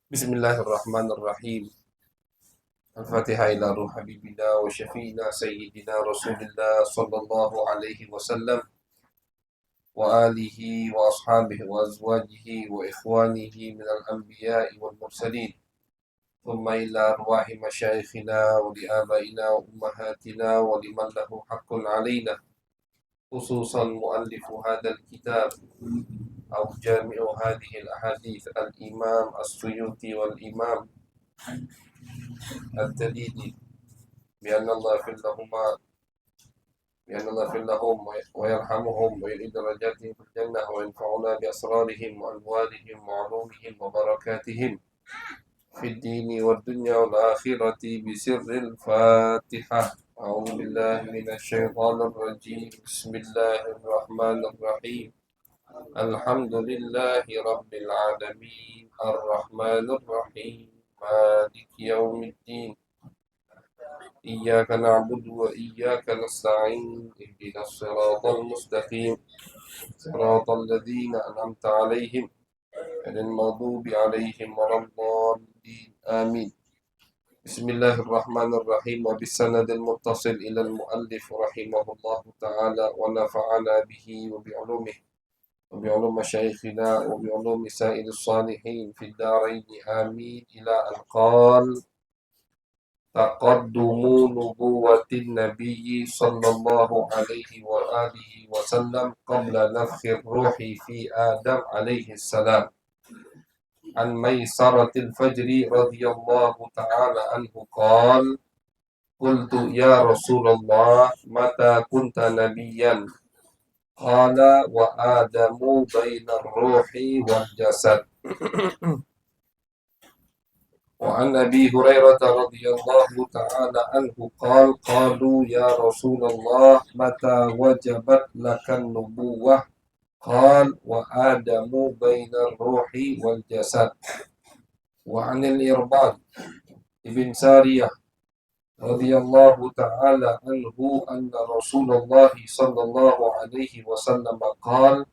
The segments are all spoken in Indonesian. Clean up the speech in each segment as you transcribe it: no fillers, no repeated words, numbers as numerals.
Bismillahirrahmanirrahim. Al-Fatihah ila ruh habibina wa syafi'ina sayyidina Rasulillah sallallahu alaihi wasallam wa alihi wa ashabihi wa azwajihi wa ikhwanihi minal anbiya'i wal mursalin. Thumma ila arwahi masyayikhina wa li abaina wa ummahatina wa liman lahu haqqun alaina. Khususan muallifu hadal kitab au jami'u hadhihi al-ahadith al-imam as-suyuti wal imam التليدي بأن الله يغفر لهما بأن الله يغفر لهم ويرحمهم ويعيد درجاتهم في الجنة وينفعنا بأسرارهم وأموالهم وعلومهم وبركاتهم في الدين والدنيا والآخرة بسر الفاتحة. أعوذ بالله من الشيطان الرجيم. بسم الله الرحمن الرحيم. الحمد لله رب العالمين الرحمن الرحيم مالك يوم الدين إياك نعبد وإياك نستعين اهدنا الصراط المستقيم صراط الذين أنعمت عليهم غير المغضوب عليهم ولا الضالين آمين. بسم الله الرحمن الرحيم وبالسند المتصل إلى المؤلف رحمه الله تعالى ونفعنا به وبعلومه وبعلوم مشايخنا وبعلوم سائر الصالحين في الدارين آمين إلى أن قال تقدم نبوة النبي صلى الله عليه وآله وسلم قبل نفخ الروح في آدم عليه السلام. عن ميسرة الفجر رضي الله تعالى عنه قال قلت يا رسول الله متى كنت نبيا؟ قال وآدم بين الروح والجسد. وعن أبي هريرة رضي الله تعالى عنه قال قالوا يا رسول الله متى وجبت لك النبوة؟ قال وآدم بين الروح والجسد. وعن الإرباد ابن سارية رضي الله تعالى عنه أن رسول الله صلى الله عليه وسلم قال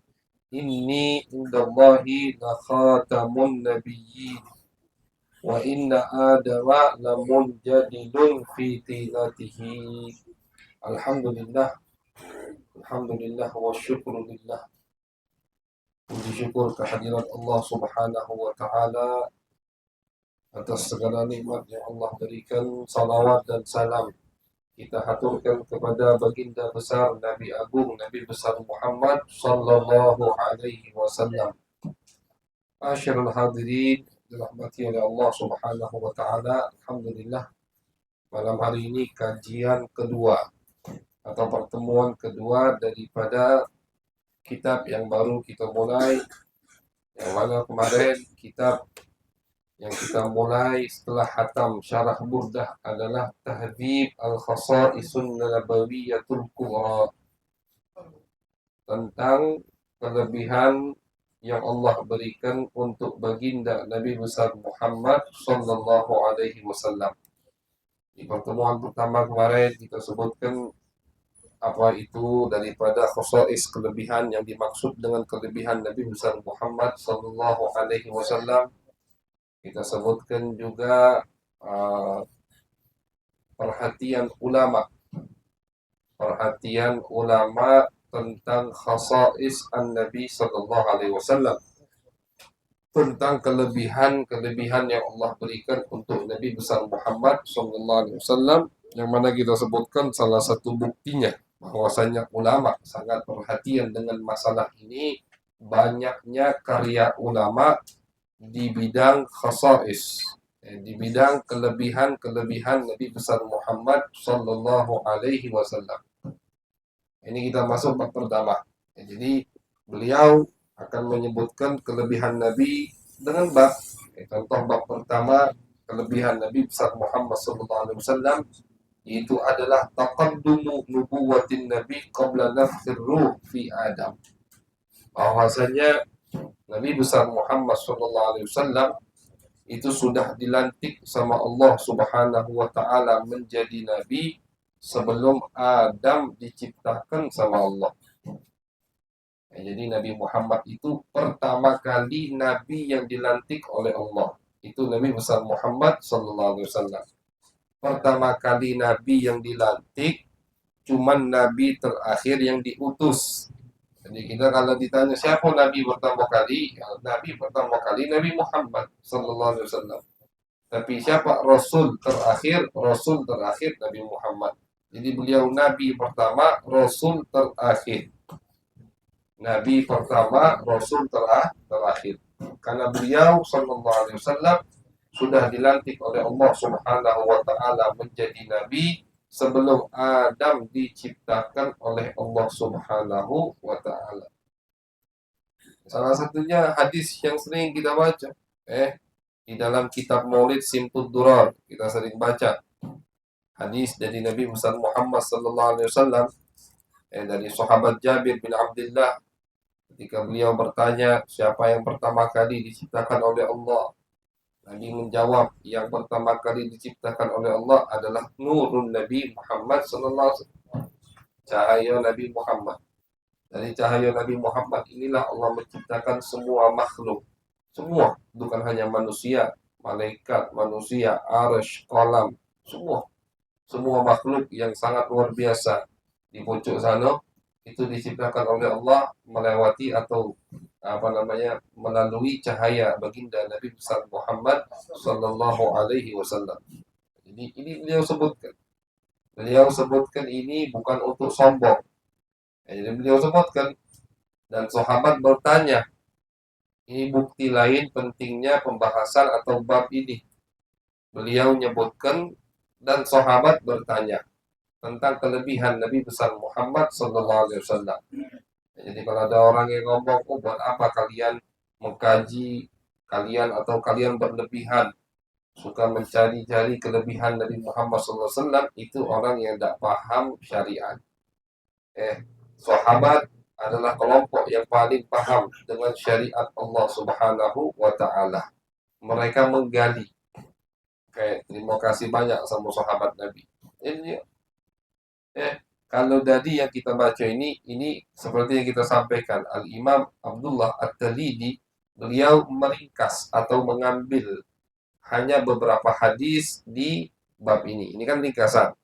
إني عند الله لخاتم النبيين وإن آدم لمنجدل في طينته. Alhamdulillah, Alhamdulillah wa syukur lillah. Puji syukur kehadirat Allah subhanahu wa ta'ala atas segala nikmat yang Allah berikan. Salawat dan salam kita haturkan kepada baginda besar Nabi Agung Nabi besar Muhammad sallallahu alaihi wasallam. Masyarul hadirin dirahmati oleh Allah subhanahu wa ta'ala. Alhamdulillah, malam hari ini kajian kedua atau pertemuan kedua daripada kitab yang baru kita mulai, yang mana kemarin kitab yang kita mulai setelah hatam syarah Burdah adalah Tahdzib Al-Khasa'isun Nabawiyatul Kubra, tentang kelebihan yang Allah berikan untuk baginda Nabi besar Muhammad sallallahu alaihi wasallam. Di pertemuan pertama kemarin kita sebutkan apa itu daripada khasa'is, kelebihan yang dimaksud dengan kelebihan Nabi besar Muhammad sallallahu alaihi wasallam. Kita sebutkan juga perhatian ulama tentang khasa'is an-Nabi sallallahu alaihi wasallam, tentang kelebihan yang Allah berikan untuk Nabi besar Muhammad sallallahu alaihi wasallam, yang mana kita sebutkan salah satu buktinya bahwasanya ulama sangat perhatian dengan masalah ini. Banyaknya karya ulama di bidang khasa'is, di bidang kelebihan Nabi besar Muhammad sallallahu alaihi wasallam. Ini kita masuk bab pertama. Jadi beliau akan menyebutkan kelebihan Nabi dengan bab. Contoh bab pertama, kelebihan Nabi besar Muhammad sallallahu alaihi wasallam, itu adalah taqaddumu nubuwatin Nabi qabla nafkhir ruh fi Adam. Bahwasanya Nabi besar Muhammad sallallahu alaihi wasallam itu sudah dilantik sama Allah Subhanahu wa taala menjadi nabi sebelum Adam diciptakan sama Allah. Jadi Nabi Muhammad itu pertama kali nabi yang dilantik oleh Allah. Itu Nabi besar Muhammad sallallahu alaihi wasallam. Pertama kali Nabi yang dilantik, cuman Nabi terakhir yang diutus. Jadi kita kalau ditanya siapa Nabi pertama kali, ya, Nabi pertama kali Nabi Muhammad sallallahu alaihi wasallam. Tapi siapa Rasul terakhir? Rasul terakhir Nabi Muhammad. Jadi beliau Nabi pertama, Rasul terakhir. Nabi pertama, Rasul terakhir. Karena beliau sallallahu alaihi wasallam sudah dilantik oleh Allah Subhanahu wa taala menjadi nabi sebelum Adam diciptakan oleh Allah Subhanahu wa taala. Salah satunya hadis yang sering kita baca. Di dalam kitab Maulid Simtud Durar kita sering baca hadis dari Nabi besar Muhammad sallallahu alaihi wasallam dari sahabat Jabir bin Abdullah ketika beliau bertanya siapa yang pertama kali diciptakan oleh Allah. Nabi menjawab yang pertama kali diciptakan oleh Allah adalah nurun Nabi Muhammad sallallahu alaihi wasallam. Cahaya Nabi Muhammad. Dari cahaya Nabi Muhammad inilah Allah menciptakan semua makhluk. Semua, bukan hanya manusia, malaikat, manusia, arsh, kolam, semua. Semua makhluk yang sangat luar biasa di pucuk sana itu diciptakan oleh Allah melewati atau melalui cahaya baginda Nabi besar Muhammad sallallahu alaihi wasallam. Jadi ini beliau sebutkan. Beliau sebutkan ini bukan untuk sombong. Jadi beliau sebutkan dan sahabat bertanya, ini bukti lain pentingnya pembahasan atau bab ini. Beliau menyebutkan dan sahabat bertanya tentang kelebihan Nabi besar Muhammad sallallahu alaihi wasallam. Jadi kalau ada orang yang ngomong, buat apa kalian mengkaji kalian berlebihan, suka mencari-cari kelebihan Nabi Muhammad sallallahu alaihi wasallam, itu orang yang tidak paham syariat. Sahabat adalah kelompok yang paling paham dengan syariat Allah Subhanahu wa taala. Mereka menggali. Terima kasih banyak sama sahabat Nabi. Ini kalau tadi yang kita baca ini seperti yang kita sampaikan, Al-Imam Abdullah At-Talidi, beliau meringkas atau mengambil hanya beberapa hadis di bab ini. Ini kan ringkasan.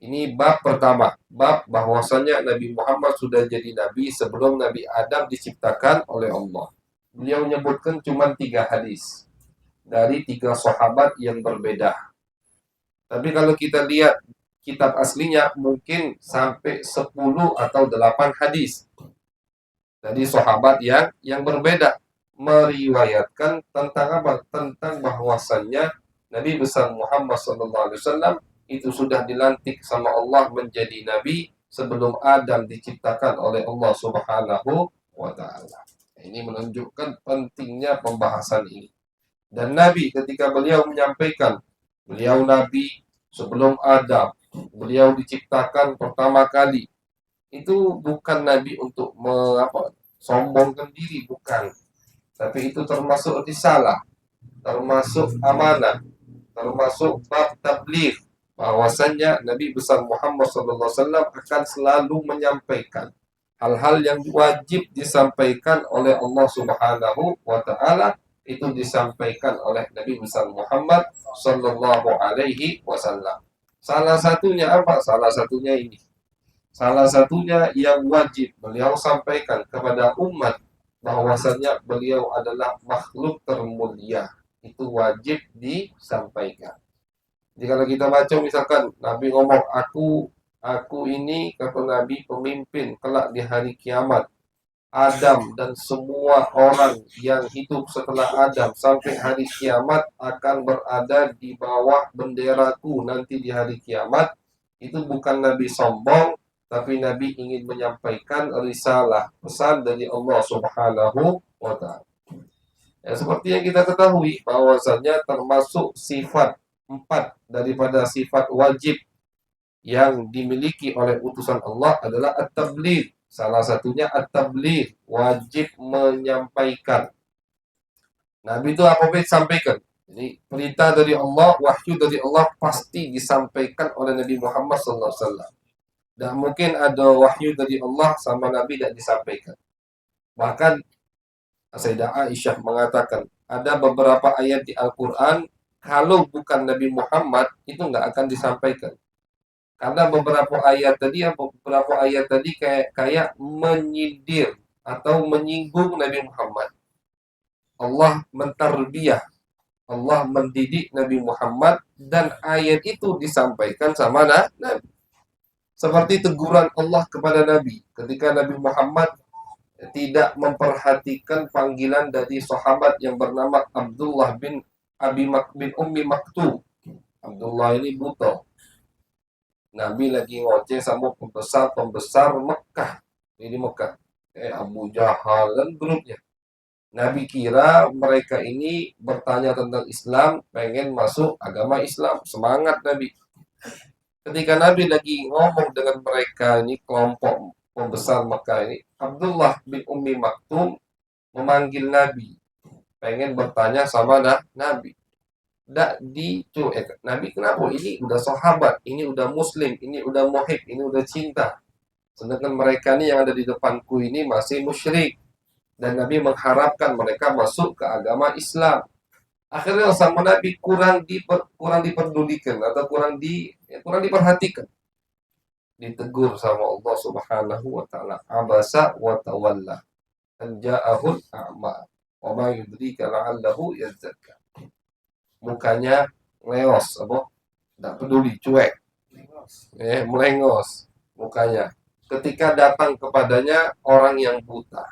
Ini bab pertama, bab bahwasanya Nabi Muhammad sudah jadi nabi sebelum Nabi Adam diciptakan oleh Allah. Beliau menyebutkan cuma 3 hadis dari 3 sahabat yang berbeda. Tapi kalau kita lihat kitab aslinya mungkin sampai 10 atau 8 hadis dari sahabat yang berbeda meriwayatkan tentang apa? Tentang bahwasannya Nabi besar Muhammad SAW itu sudah dilantik sama Allah menjadi nabi sebelum Adam diciptakan oleh Allah Subhanahu wa taala. Ini menunjukkan pentingnya pembahasan ini. Dan Nabi ketika beliau menyampaikan beliau nabi sebelum Adam, beliau diciptakan pertama kali. Itu bukan nabi untuk sombongkan diri, bukan. Tapi itu termasuk risalah, termasuk amanah, termasuk bab tabligh, bahwasannya Nabi besar Muhammad SAW akan selalu menyampaikan hal-hal yang wajib disampaikan oleh Allah Subhanahu wa taala, itu disampaikan oleh Nabi besar Muhammad sallallahu alaihi wasallam. Salah satunya apa? Salah satunya ini. Salah satunya yang wajib beliau sampaikan kepada umat bahwasanya beliau adalah makhluk termulia. Itu wajib disampaikan. Jadi kalau kita baca misalkan Nabi ngomong aku ini kata Nabi pemimpin kelak di hari kiamat. Adam dan semua orang yang hidup setelah Adam sampai hari kiamat akan berada di bawah benderaku nanti di hari kiamat. Itu bukan Nabi sombong, tapi Nabi ingin menyampaikan risalah, pesan dari Allah Subhanahu wa ta'ala. Seperti yang kita ketahui bahwasanya termasuk sifat 4 daripada sifat wajib yang dimiliki oleh utusan Allah adalah at-tabligh. Salah satunya at-tabligh, wajib menyampaikan. Nabi itu apa-apa disampaikan. Jadi perintah dari Allah, wahyu dari Allah pasti disampaikan oleh Nabi Muhammad SAW. Dan mungkin ada wahyu dari Allah sama Nabi tidak disampaikan. Bahkan Sayyidah Aisyah mengatakan, ada beberapa ayat di Al-Quran, kalau bukan Nabi Muhammad, itu nggak akan disampaikan. Karena beberapa ayat tadi kayak menyindir atau menyinggung Nabi Muhammad. Allah mentarbiyah, Allah mendidik Nabi Muhammad, dan ayat itu disampaikan sama Nabi. Seperti teguran Allah kepada Nabi ketika Nabi Muhammad tidak memperhatikan panggilan dari sahabat yang bernama Abdullah bin Ummi Maktum. Abdullah ini buta. Nabi lagi ngoceh sama pembesar Mekah. Ini Mekah. Abu Jahal dan grupnya. Nabi kira mereka ini bertanya tentang Islam, pengen masuk agama Islam. Semangat Nabi. Ketika Nabi lagi ngomong dengan mereka ini, kelompok pembesar Mekah ini, Abdullah bin Ummi Maktum memanggil Nabi, pengen bertanya sama Nabi. Tidak dicuek. Nabi kenapa? Ini udah sahabat, ini udah muslim, ini udah muhib, ini udah cinta. Sedangkan mereka ini yang ada di depanku ini masih musyrik. Dan Nabi mengharapkan mereka masuk ke agama Islam. Akhirnya sama Nabi kurang diperdulikan atau kurang diperhatikan. Ditegur sama Allah Subhanahu wa taala. Abasa wa tawalla. An ja'ahul a'ma. Wa ma yudrika la'allahu yazakka. Mukanya leos, tidak peduli, cuek, melengos mukanya ketika datang kepadanya orang yang buta.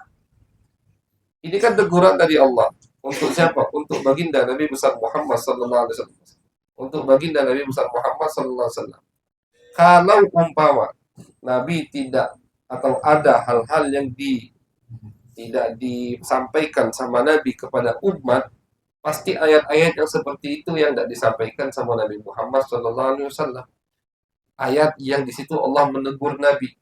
Ini kan teguran dari Allah untuk siapa? Untuk baginda Nabi besar Muhammad sallallahu alaihi wasallam. Untuk baginda Nabi besar Muhammad sallallahu alaihi wasallam. Kalau umpama Nabi tidak atau ada hal-hal yang tidak disampaikan sama Nabi kepada umat, pasti ayat-ayat yang seperti itu yang tidak disampaikan sama Nabi Muhammad SAW. Ayat yang di situ Allah menegur Nabi.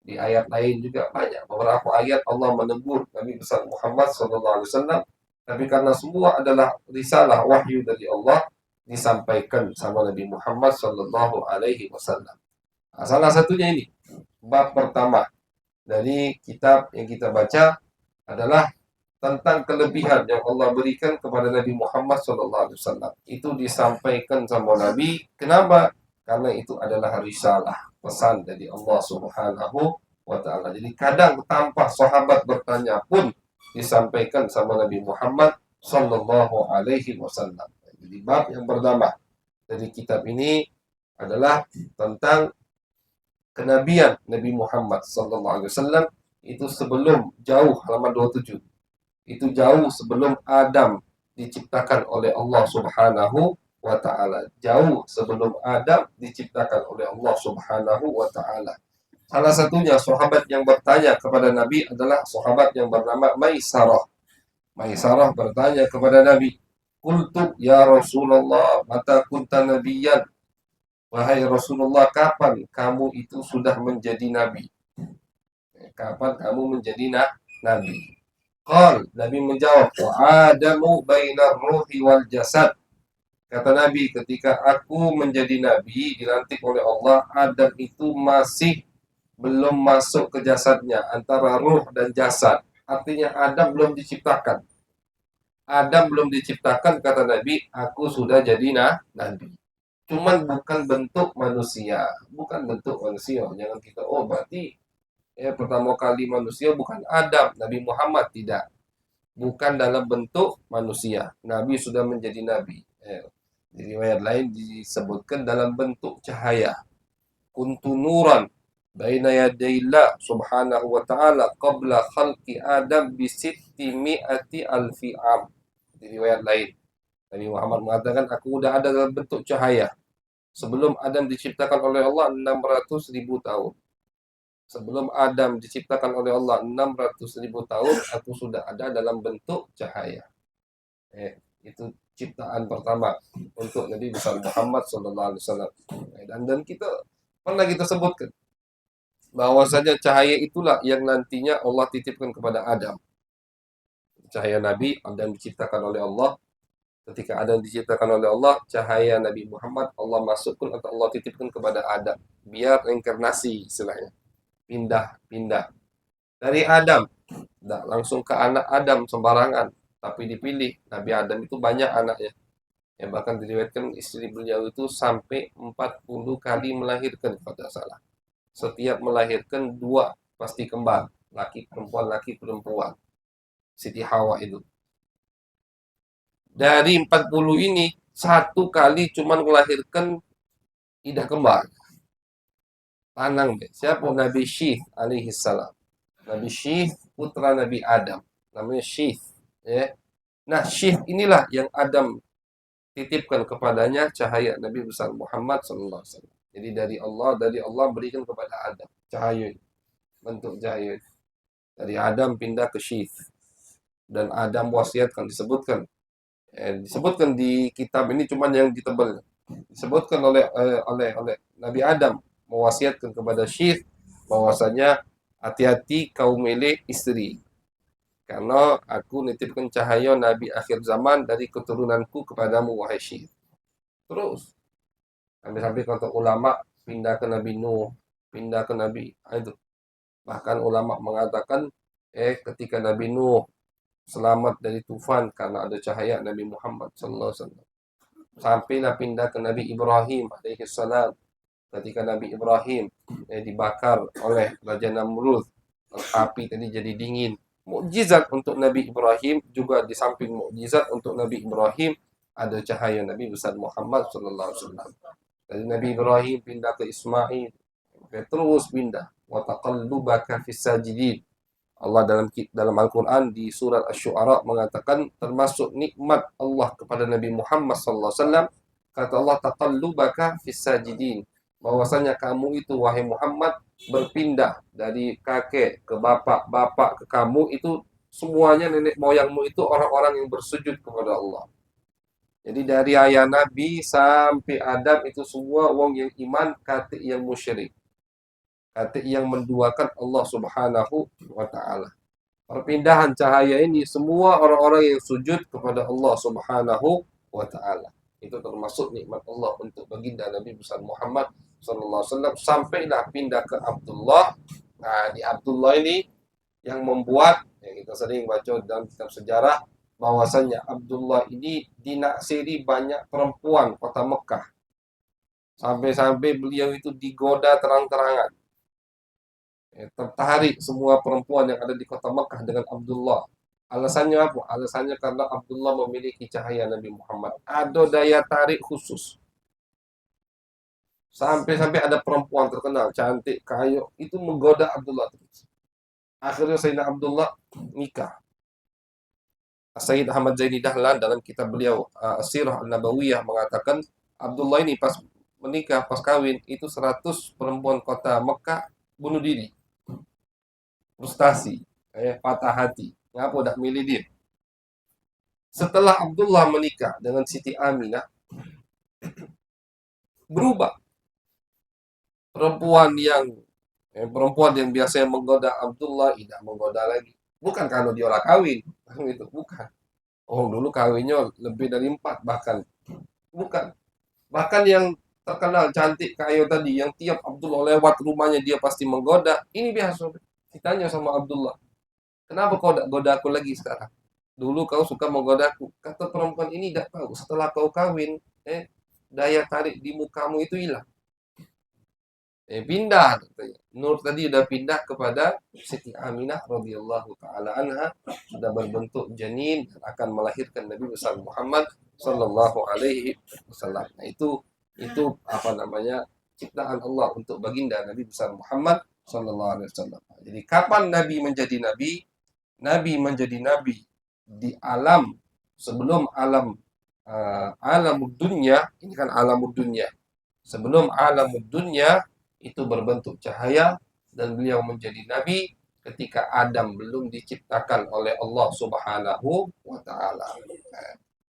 Di ayat lain juga banyak. Beberapa ayat Allah menegur Nabi besar Muhammad SAW. Tapi karena semua adalah risalah wahyu dari Allah, disampaikan sama Nabi Muhammad SAW. Nah, salah satunya ini, bab pertama dari kitab yang kita baca adalah tentang kelebihan yang Allah berikan kepada Nabi Muhammad SAW. Itu disampaikan sama Nabi. Kenapa? Karena itu adalah risalah, pesan dari Allah Subhanahu wa taala. Jadi kadang tanpa sahabat bertanya pun disampaikan sama Nabi Muhammad sallallahu alaihi wasallam. Jadi bab yang pertama dari kitab ini adalah tentang kenabian Nabi Muhammad sallallahu alaihi wasallam, itu sebelum jauh, halaman 27. Itu jauh sebelum Adam diciptakan oleh Allah Subhanahu wa taala. Jauh sebelum Adam diciptakan oleh Allah Subhanahu wa taala. Salah satunya sahabat yang bertanya kepada Nabi adalah sahabat yang bernama Maisarah. Maisarah bertanya kepada Nabi, "Qultu ya Rasulullah, mata kunta nabiyyan?" Wahai Rasulullah, kapan kamu itu sudah menjadi nabi? Kapan kamu menjadi nabi? Nabi menjawab, wa adamu bainar ruhi wal jasad. Kata Nabi, ketika aku menjadi nabi, dilantik oleh Allah, Adam itu masih belum masuk ke jasadnya, antara ruh dan jasad. Artinya Adam belum diciptakan. Adam belum diciptakan, kata Nabi, aku sudah jadi nabi. Cuman bukan bentuk manusia. Bukan bentuk manusia. Jangan kita, berarti pertama kali manusia bukan Adam, Nabi Muhammad, tidak. Bukan dalam bentuk manusia. Nabi sudah menjadi nabi. Di riwayat lain disebutkan dalam bentuk cahaya. Kuntu nuran baina yadayillah subhanahu wa ta'ala qabla khalqi Adam bi sitti mi'ati alfi am. Di riwayat lain Nabi Muhammad mengatakan, aku udah ada dalam bentuk cahaya sebelum Adam diciptakan oleh Allah 600.000 tahun. Sebelum Adam diciptakan oleh Allah 600.000 tahun, aku sudah ada dalam bentuk cahaya. Itu ciptaan pertama untuk Nabi besar Muhammad SAW. Dan kita pernah kita sebutkan bahwasanya cahaya itulah yang nantinya Allah titipkan kepada Adam. Cahaya Nabi, Adam diciptakan oleh Allah. Ketika Adam diciptakan oleh Allah, cahaya Nabi Muhammad Allah masukkan atau Allah titipkan kepada Adam. Biar reinkarnasi istilahnya. Pindah dari Adam Tidak langsung ke anak Adam sembarangan, tapi dipilih. Nabi Adam itu banyak anaknya. Ya, bahkan diriwayatkan istri beliau itu sampai 40 kali melahirkan kalau tidak salah. Setiap melahirkan dua pasti kembar, laki perempuan. Siti Hawa itu. Dari 40 ini satu kali cuman melahirkan tidak kembar. Lanang deh. Siapa? Nabi Syith alaihi salam. Nabi Syith putra Nabi Adam. Namanya Syith. Ya. Nah, Syith inilah yang Adam titipkan kepadanya cahaya Nabi besar Muhammad sallallahu alaihi wasallam. Jadi dari Allah berikan kepada Adam cahaya ini, bentuk cahaya ini. Dari Adam pindah ke Syith. Dan Adam wasiatkan disebutkan di kitab ini cuman yang ditebal. Disebutkan oleh Nabi Adam mewasiatkan kepada Syith bahwasanya hati-hati kau milih istri. Karena aku nitipkan cahaya Nabi akhir zaman dari keturunanku kepadamu wahai Syith. Terus sampai-sampai kata ulama pindah ke Nabi Nuh, pindah ke Nabi itu. Bahkan ulama mengatakan ketika Nabi Nuh selamat dari tufan karena ada cahaya Nabi Muhammad sallallahu alaihi wasallam. Sampailah pindah ke Nabi Ibrahim alaihi salam. Ketika Nabi Ibrahim dibakar oleh Raja Namrud, api tadi jadi dingin. Mukjizat untuk Nabi Ibrahim juga di samping mukjizat untuk Nabi Ibrahim ada cahaya Nabi besar Muhammad sallallahu alaihi wasallam. Dari Nabi Ibrahim pindah ke Ismail, terus pindah. Wa taqallubaka fis sajidin. Allah dalam Al-Quran di surat Asy-Syu'ara mengatakan termasuk nikmat Allah kepada Nabi Muhammad SAW. Kata Allah, taqallubaka fis sajidin. Bahwasanya kamu itu wahai Muhammad berpindah dari kakek ke bapak, bapak ke kamu itu semuanya nenek moyangmu itu orang-orang yang bersujud kepada Allah. Jadi dari ayah Nabi sampai Adam itu semua wong yang iman, kata yang musyrik. Kata yang menduakan Allah Subhanahu wa taala. Perpindahan cahaya ini semua orang-orang yang sujud kepada Allah Subhanahu wa taala. Itu termasuk nikmat Allah untuk baginda Nabi besar Muhammad sallallahu alaihi wasallam sampailah pindah ke Abdullah. Nah, di Abdullah ini yang membuat yang kita sering baca dalam kitab sejarah bahwasanya Abdullah ini dinaksiri banyak perempuan kota Mekah. Sampai-sampai beliau itu digoda terang-terangan. Tertarik semua perempuan yang ada di kota Mekah dengan Abdullah. Alasannya apa? Alasannya karena Abdullah memiliki cahaya Nabi Muhammad. Ada daya tarik khusus. Sampai-sampai ada perempuan terkenal, cantik, kaya, itu menggoda Abdullah terus. Akhirnya Sayyidina Abdullah nikah. Sayyid Ahmad Zaini Dahlan dalam kitab beliau As-Sirah An-Nabawiyah mengatakan Abdullah ini pas menikah, pas kawin, itu 100 perempuan kota Mekah bunuh diri. Frustasi, patah hati. Ngapa udah milih dia? Setelah Abdullah menikah dengan Siti Aminah, berubah. Perempuan yang biasanya menggoda Abdullah tidak menggoda lagi. Bukan karena dia orang kawin, itu bukan. Oh, dulu kawinnya lebih dari 4 bahkan. Bukan. Bahkan yang terkenal cantik kayak tadi, yang tiap Abdullah lewat rumahnya dia pasti menggoda. Ini biasa. Ditanya sama Abdullah, kenapa kau tidak goda aku lagi sekarang? Dulu kau suka menggodaku. Kata perempuan ini tidak tahu. Setelah kau kawin, daya tarik di mukamu itu hilang. Pindah. Nur tadi sudah pindah kepada Siti Aminah radhiyallahu taala anha, sudah berbentuk janin dan akan melahirkan Nabi besar Muhammad sallallahu alaihi wasallam. Nah, itu apa namanya? Ciptaan Allah untuk baginda Nabi besar Muhammad sallallahu alaihi wasallam. Jadi kapan Nabi menjadi nabi? Nabi menjadi nabi di alam sebelum alamud dunya, ini kan alamud dunya. Sebelum alamud dunya itu berbentuk cahaya dan beliau menjadi nabi ketika Adam belum diciptakan oleh Allah Subhanahu wa taala.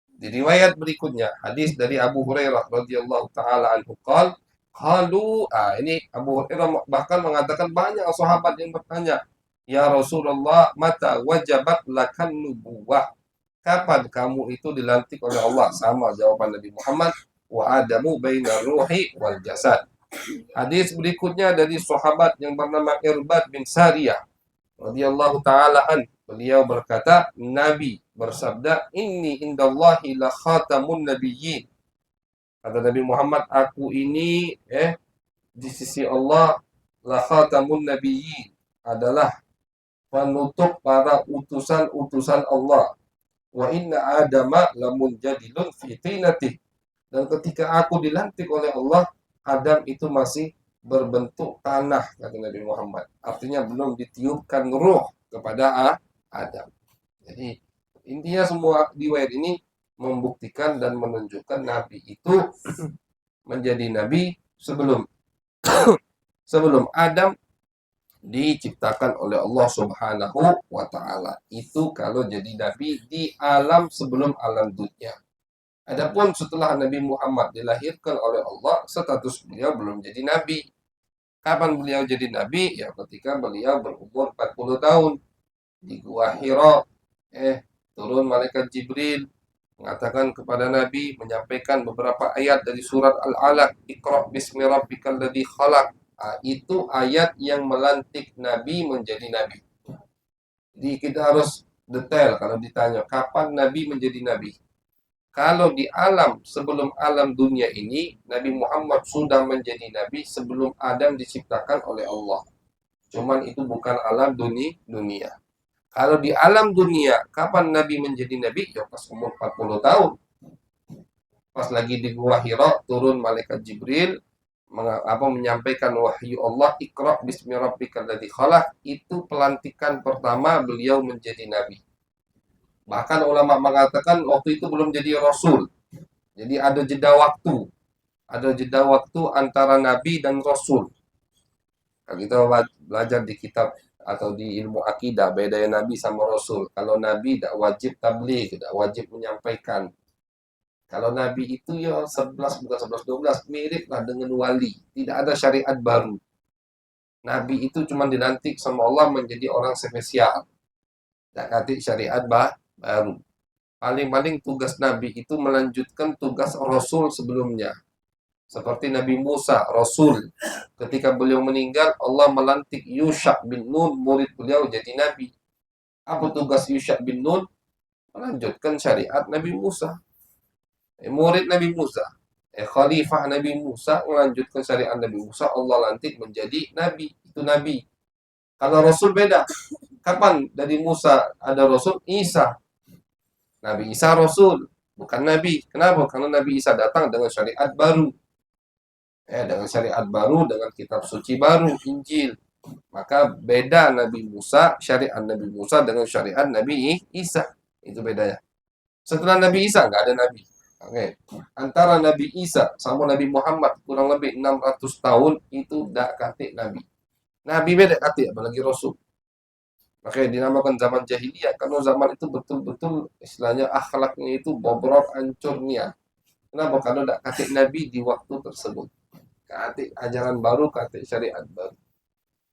Di riwayat berikutnya hadis dari Abu Hurairah radhiyallahu taala anhu ini Abu Hurairah bahkan mengatakan banyak sahabat yang bertanya, "Ya Rasulullah, mata wajabat lakan nubuwah?" Kapan kamu itu dilantik oleh Allah? Sama jawaban Nabi Muhammad, "Wa adamu bainar ruhi wal jasad." Hadis berikutnya dari sahabat yang bernama Irbad bin Sariyah radhiyallahu taala an, beliau berkata, Nabi bersabda, inni indallahi la khatamun nabiyyin. Kata Nabi Muhammad, aku ini di sisi Allah la khatamun nabiyyin, adalah penutup para utusan-utusan Allah. Wa inna adama lamunjadilun fi tinatih. Dan ketika aku dilantik oleh Allah, Adam itu masih berbentuk tanah, kata Nabi Muhammad. Artinya belum ditiupkan ruh kepada Adam. Jadi intinya semua riwayat ini membuktikan dan menunjukkan Nabi itu menjadi Nabi sebelum Adam diciptakan oleh Allah Subhanahu wa Ta'ala. Itu kalau jadi Nabi di alam sebelum alam dunia. Adapun setelah Nabi Muhammad dilahirkan oleh Allah, status beliau belum jadi Nabi. Kapan beliau jadi Nabi? Ya ketika beliau berumur 40 tahun. Di Gua Hira, turun malaikat Jibril, mengatakan kepada Nabi, menyampaikan beberapa ayat dari surat Al-Alaq, Iqra bismi rabbikal ladzi khalaq. Itu ayat yang melantik Nabi menjadi Nabi. Jadi kita harus detail kalau ditanya, kapan Nabi menjadi Nabi? Kalau di alam sebelum alam dunia ini, Nabi Muhammad sudah menjadi Nabi sebelum Adam diciptakan oleh Allah. Cuman itu bukan alam dunia. Kalau di alam dunia, kapan Nabi menjadi Nabi? Ya pas umur 40 tahun. Pas lagi di Gua Hira, turun malaikat Jibril, menyampaikan wahyu Allah, Iqra bismi rabbikal ladzi khalaq. Itu pelantikan pertama beliau menjadi Nabi. Bahkan ulama mengatakan waktu itu belum jadi Rasul. Jadi ada jeda waktu. Ada jeda waktu antara Nabi dan Rasul. Kalau kita belajar di kitab atau di ilmu akidah, bedanya Nabi sama Rasul. Kalau Nabi tidak wajib tabligh, tidak wajib menyampaikan. Kalau Nabi itu ya 11, bukan 11, 12, miriplah dengan wali. Tidak ada syariat baru. Nabi itu cuma dilantik sama Allah menjadi orang spesial. Tidak ada syariat baru. Paling-paling tugas Nabi itu melanjutkan tugas Rasul sebelumnya. Seperti Nabi Musa, Rasul. Ketika beliau meninggal, Allah melantik Yusha bin Nun, murid beliau, jadi Nabi. Apa tugas Yusha bin Nun? Melanjutkan syariat Nabi Musa. Murid Nabi Musa. Khalifah Nabi Musa, melanjutkan syariat Nabi Musa, Allah lantik menjadi Nabi. Itu Nabi. Kalau Rasul beda. Kapan dari Musa ada Rasul? Isa. Nabi Isa Rasul, bukan Nabi. Kenapa? Karena Nabi Isa datang dengan syariat baru. Dengan syariat baru, dengan kitab suci baru, Injil. Maka beda Nabi Musa, syariat Nabi Musa dengan syariat Nabi Isa. Itu bedanya. Setelah Nabi Isa, nggak ada Nabi. Antara Nabi Isa sama Nabi Muhammad, kurang lebih 600 tahun, itu tidak kata Nabi. Nabi beda kata, apalagi Rasul. Makanya dinamakan zaman jahiliyah, karena zaman itu betul-betul istilahnya akhlaknya itu bobrok, hancurnya. Kenapa? Karena tidak kata Nabi di waktu tersebut. Kata ajaran baru, kata syariat baru.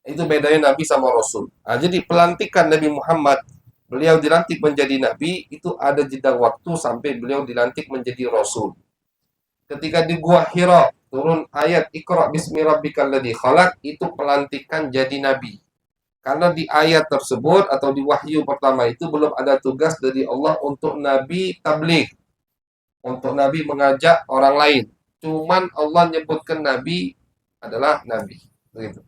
Itu bedanya Nabi sama Rasul. Jadi pelantikan Nabi Muhammad, beliau dilantik menjadi Nabi, itu ada jeda waktu sampai beliau dilantik menjadi Rasul. Ketika di Gua Hira, turun ayat Iqra bismi rabbikal ladzi khalaq, itu pelantikan jadi Nabi. Karena di ayat tersebut atau di wahyu pertama itu belum ada tugas dari Allah untuk Nabi tabligh. Untuk Nabi mengajak orang lain. Cuman Allah menyebutkan Nabi adalah Nabi. Begitu.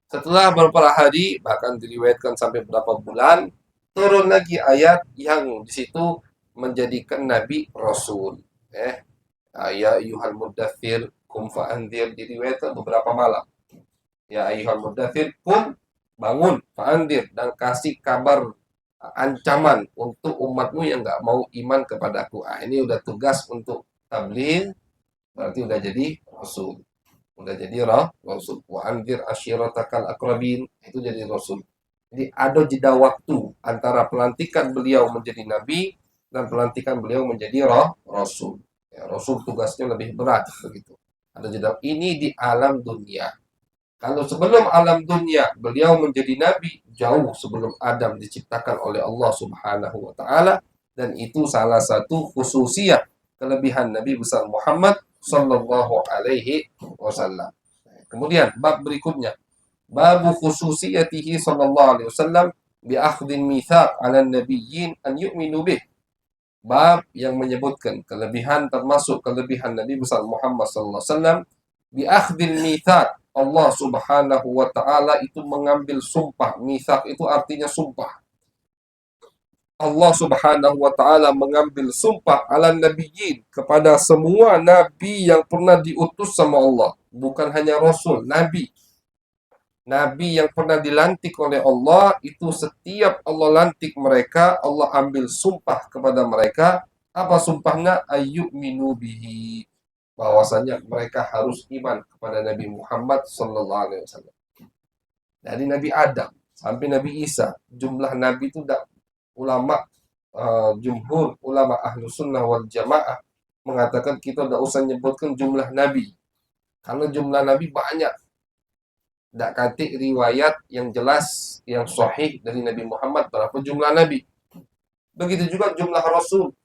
Setelah beberapa hari, bahkan diriwayatkan sampai beberapa bulan, turun lagi ayat yang di situ menjadikan Nabi Rasul. Ya ayyuhal muddathir kum fa'anzir, diriwayatkan beberapa malam. Ya ayyuhal muddathir kum, bangun, fa'anzir, dan kasih kabar ancaman untuk umatmu yang nggak mau iman kepadaku. Ini udah tugas untuk tabligh, berarti udah jadi Rasul. Udah jadi Rasul. Wa anzir asyiratakal akrabin, itu jadi Rasul. Jadi ada jeda waktu antara pelantikan beliau menjadi Nabi dan pelantikan beliau menjadi Rasul. Rasul tugasnya lebih berat begitu. Ada jeda. Ini di alam dunia. Kalau sebelum alam dunia beliau menjadi Nabi, jauh sebelum Adam diciptakan oleh Allah Subhanahu wa Ta'ala, dan itu salah satu khususiyah kelebihan Nabi besar Muhammad Sallallahu Alaihi Wasallam. Kemudian bab berikutnya, Babu khususiyatihi sallallahu alaihi wasallam bi akhdhil mitsaq 'ala an-nabiyyin an yu'minu bih. Bab yang menyebutkan kelebihan, termasuk kelebihan Nabi besar Muhammad sallallahu alaihi wasallam bi akhdhil mitsaq. Allah Subhanahu wa taala itu mengambil sumpah. Mitsaq itu artinya sumpah. Allah Subhanahu wa taala mengambil sumpah ala nabiyyin, kepada semua nabi yang pernah diutus sama Allah, bukan hanya rasul, nabi. Nabi yang pernah dilantik oleh Allah itu, setiap Allah lantik mereka, Allah ambil sumpah kepada mereka. Apa sumpahnya? Ayyuminu bihi, bahwasanya mereka harus iman kepada Nabi Muhammad sallallahu alaihi wasallam. Dari Nabi Adam sampai Nabi Isa, jumlah nabi itu ulama, jumhur ulama ahlu sunnah wal jamaah mengatakan kita tidak usah nyebutkan jumlah nabi, karena jumlah nabi banyak. Tidak katik riwayat yang jelas, yang sahih dari Nabi Muhammad berapa jumlah nabi. Begitu juga jumlah rasul,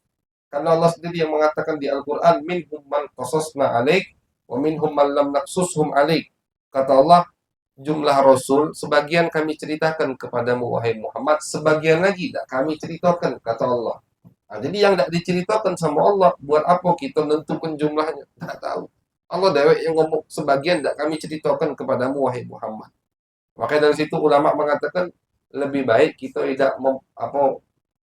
karena Allah sendiri yang mengatakan di Al-Quran, minhum man qasasna alaik wa minhum man lam naqsushum alaik. Kata Allah, jumlah rasul sebagian kami ceritakan kepadamu wahai Muhammad, sebagian lagi tidak kami ceritakan, kata Allah. Nah, jadi yang tidak diceritakan sama Allah, buat apa kita menentukan jumlahnya? Tidak tahu. Allah dewek yang ngomong, sebagian tidak kami ceritakan kepadamu wahai Muhammad. Makanya dari situ ulama mengatakan lebih baik kita tidak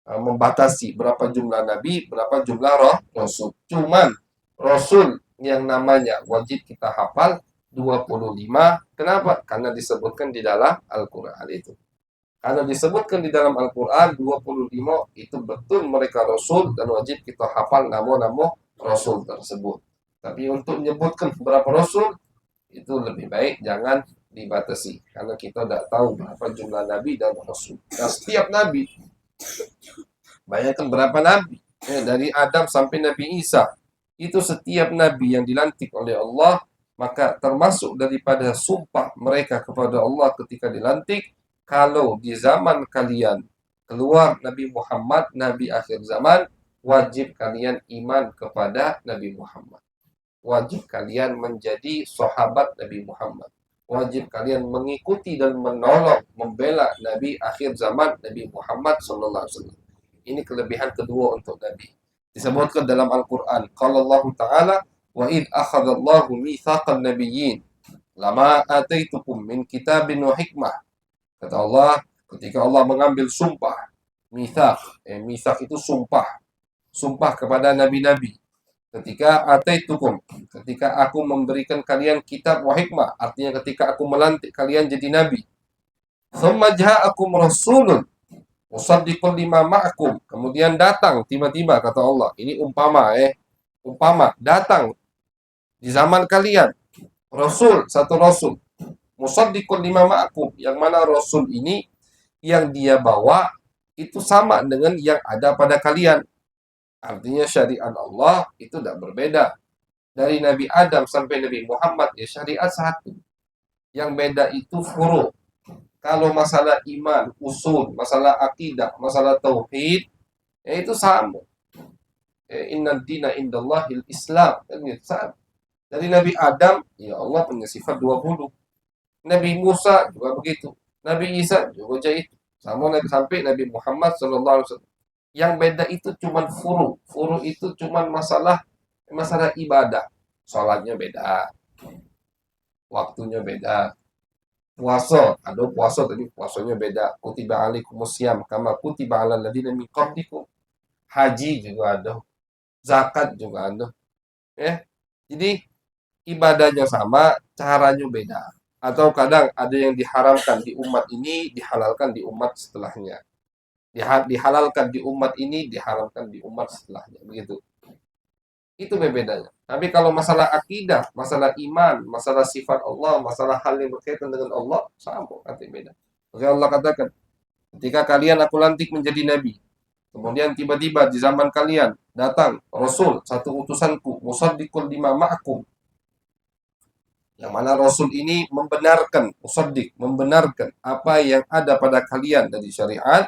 membatasi berapa jumlah nabi, berapa jumlah rasul. Cuman rasul yang namanya wajib kita hafal 25. Kenapa? Karena disebutkan di dalam Al-Quran itu. Karena disebutkan di dalam Al-Quran 25 itu betul mereka rasul dan wajib kita hafal nama-nama rasul tersebut. Tapi untuk menyebutkan berapa rasul itu lebih baik jangan dibatasi, karena kita tidak tahu berapa jumlah nabi dan rasul. Nah, setiap nabi, bayangkan berapa nabi, dari Adam sampai Nabi Isa, itu setiap nabi yang dilantik oleh Allah, maka termasuk daripada sumpah mereka kepada Allah ketika dilantik, kalau di zaman kalian keluar Nabi Muhammad, Nabi akhir zaman, wajib kalian iman kepada Nabi Muhammad. Wajib kalian menjadi sahabat Nabi Muhammad. Wajib kalian mengikuti dan menolong, membela Nabi akhir zaman, Nabi Muhammad sallallahu alaihi wasallam. Ini kelebihan kedua untuk Nabi. Disebutkan dalam Al-Quran, qala Allah Ta'ala, wa id akhadallahu mitsaqan nabiyyin lama ataitukum min kitabin wa hikmah. Kata Allah, ketika Allah mengambil sumpah, mitsaq, mitsaq itu sumpah, sumpah kepada nabi-nabi. Ketika ataitukum, ketika aku memberikan kalian kitab wa hikmah, artinya ketika aku melantik kalian jadi nabi. Tsumma ja'akum rasulun musaddiqun lima ma'akum, kemudian datang tiba-tiba, kata Allah, ini umpama umpama datang di zaman kalian rasul, satu rasul, musaddiqun lima ma'akum, yang mana rasul ini yang dia bawa itu sama dengan yang ada pada kalian. Artinya syariat Allah itu tidak berbeda. Dari Nabi Adam sampai Nabi Muhammad, ya syariat satu. Yang beda itu furu'. Kalau masalah iman, usul, masalah akidah, masalah tauhid, ya itu sama. Inna dina indallahil Islam. Dari Nabi Adam, ya Allah punya sifat 20. Nabi Musa juga begitu. Nabi Isa juga itu. Sama sampai Nabi Muhammad SAW. Yang beda itu cuma furu'. Furu' itu cuma masalah ibadah. Sholatnya beda. Waktunya beda. Puasa, ada puasa tadi, puasanya beda. Kutiba alaikumusiyam kama kutiba alal ladzina min qablikum. Haji juga ada. Zakat juga ada. Jadi ibadahnya sama, caranya beda. Atau kadang ada yang diharamkan di umat ini, dihalalkan di umat setelahnya. Dihalalkan di umat ini, diharamkan di umat setelahnya. Begitu. Itu bedanya. Tapi kalau masalah akidah, masalah iman, masalah sifat Allah, masalah hal yang berkaitan dengan Allah, sama, nanti beda. Oke, Allah katakan, ketika kalian aku lantik menjadi nabi, kemudian tiba-tiba di zaman kalian datang rasul, satu utusanku, musaddiqul lima ma'akum, yang mana rasul ini membenarkan, musaddiq, membenarkan apa yang ada pada kalian dari syariat,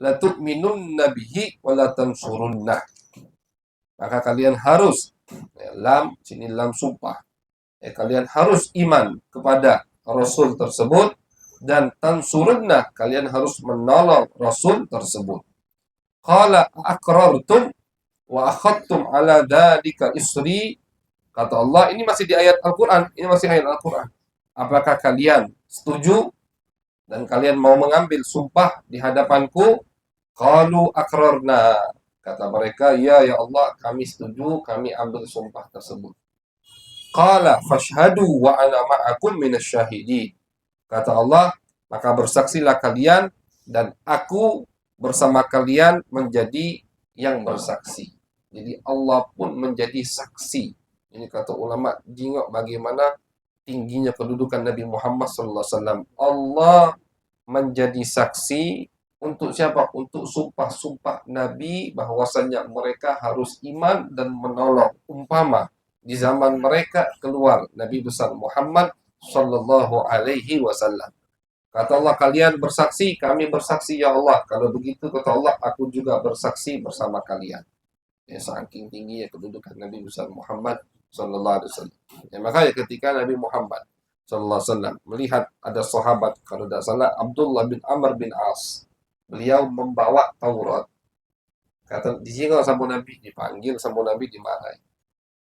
la tu'minunna bihi wa la tansurunnah. Maka kalian harus, lam, sini lam sumpah. Kalian harus iman kepada Rasul tersebut, dan tansurunna, kalian harus menolong Rasul tersebut. Qala aqrartum wa akhadtum ala dzalika isri. Kata Allah, ini masih di ayat Al-Quran, ini masih ayat Al-Quran. Apakah kalian setuju dan kalian mau mengambil sumpah di hadapanku? Qalu aqrarna. Kata mereka, ya Allah, kami setuju, kami ambil sumpah tersebut. Qala fashhadu wa ana ma'akum minasyahidin. Kata Allah, maka bersaksilah kalian dan aku bersama kalian menjadi yang bersaksi. Jadi Allah pun menjadi saksi. Ini kata ulama, jingok bagaimana tingginya kedudukan Nabi Muhammad SAW. Allah menjadi saksi untuk siapa? Untuk sumpah-sumpah Nabi bahwasanya mereka harus iman dan menolong. Umpama di zaman mereka keluar Nabi besar Muhammad Sallallahu Alaihi Wasallam. Kata Allah, kalian bersaksi, kami bersaksi ya Allah. Kalau begitu kata Allah, aku juga bersaksi bersama kalian. Ya, saking tinggi ya kedudukan Nabi besar Muhammad Sallallahu Alaihi Wasallam. Ya, makanya ketika Nabi Muhammad Sallallahu Alaihi Wasallam melihat ada sahabat, kalau tidak salah Abdullah bin Amr bin As, beliau membawa Taurat. Kata disinggung sama Nabi, dipanggil sama Nabi, dimarahi.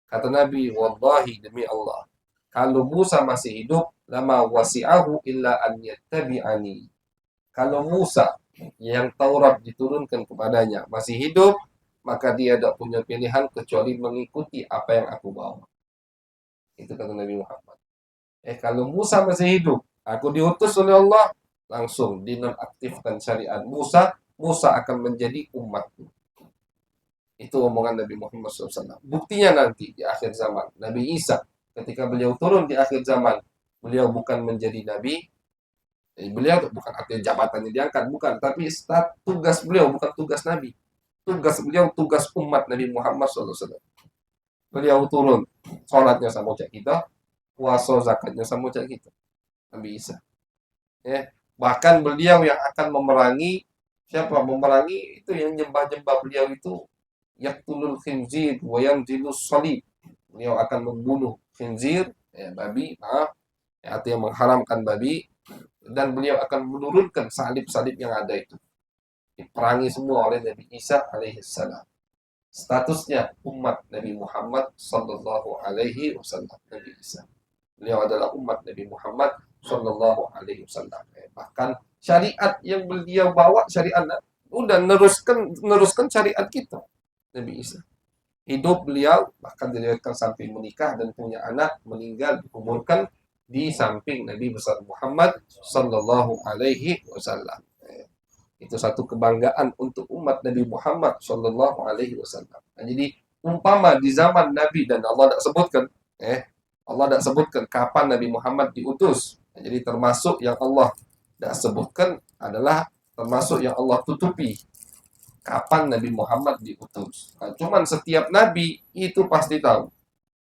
Kata Nabi, wallahi demi Allah, kalau Musa masih hidup, lama wasi'ahu illa an yattabi'ani. Kalau Musa yang Taurat diturunkan kepadanya masih hidup, maka dia tidak punya pilihan kecuali mengikuti apa yang aku bawa. Itu kata Nabi Muhammad. Kalau Musa masih hidup, aku diutus oleh Allah, langsung dinonaktifkan syariat Musa, Musa akan menjadi umatku. Itu omongan Nabi Muhammad SAW. Buktinya nanti di akhir zaman, Nabi Isa ketika beliau turun di akhir zaman, beliau bukan menjadi nabi, beliau bukan artinya jabatannya diangkat, bukan, tapi tugas beliau bukan tugas nabi, tugas beliau tugas umat Nabi Muhammad SAW. Beliau turun, sholatnya sama cak kita, puasa zakatnya sama cak kita, Nabi Isa. Bahkan beliau yang akan memerangi, siapa memerangi itu yang nyembah-nyembah beliau itu, yaqtulul khinzir wa yanzilus salib. Beliau akan membunuh khinzir, babi, artinya mengharamkan babi, dan beliau akan menurunkan salib-salib yang ada itu. Diperangi semua oleh Nabi Isa alaihissalam. Statusnya umat Nabi Muhammad sallallahu alaihi wasallam. Nabi Isa, beliau adalah umat Nabi Muhammad sallallahu alaihi wasallam. Bahkan syariat yang beliau bawa, syariat udah neruskan syariat kita. Nabi Isa hidup, beliau bahkan diriwayatkan sampai menikah dan punya anak, meninggal dikuburkan di samping Nabi besar Muhammad sallallahu alaihi wasallam. Itu satu kebanggaan untuk umat Nabi Muhammad sallallahu alaihi wasallam. Jadi umpama di zaman Nabi, dan Allah tidak sebutkan, Allah tidak sebutkan kapan Nabi Muhammad diutus. Jadi termasuk yang Allah tidak sebutkan adalah termasuk yang Allah tutupi. Kapan Nabi Muhammad diutus? Cuman setiap Nabi itu pasti tahu.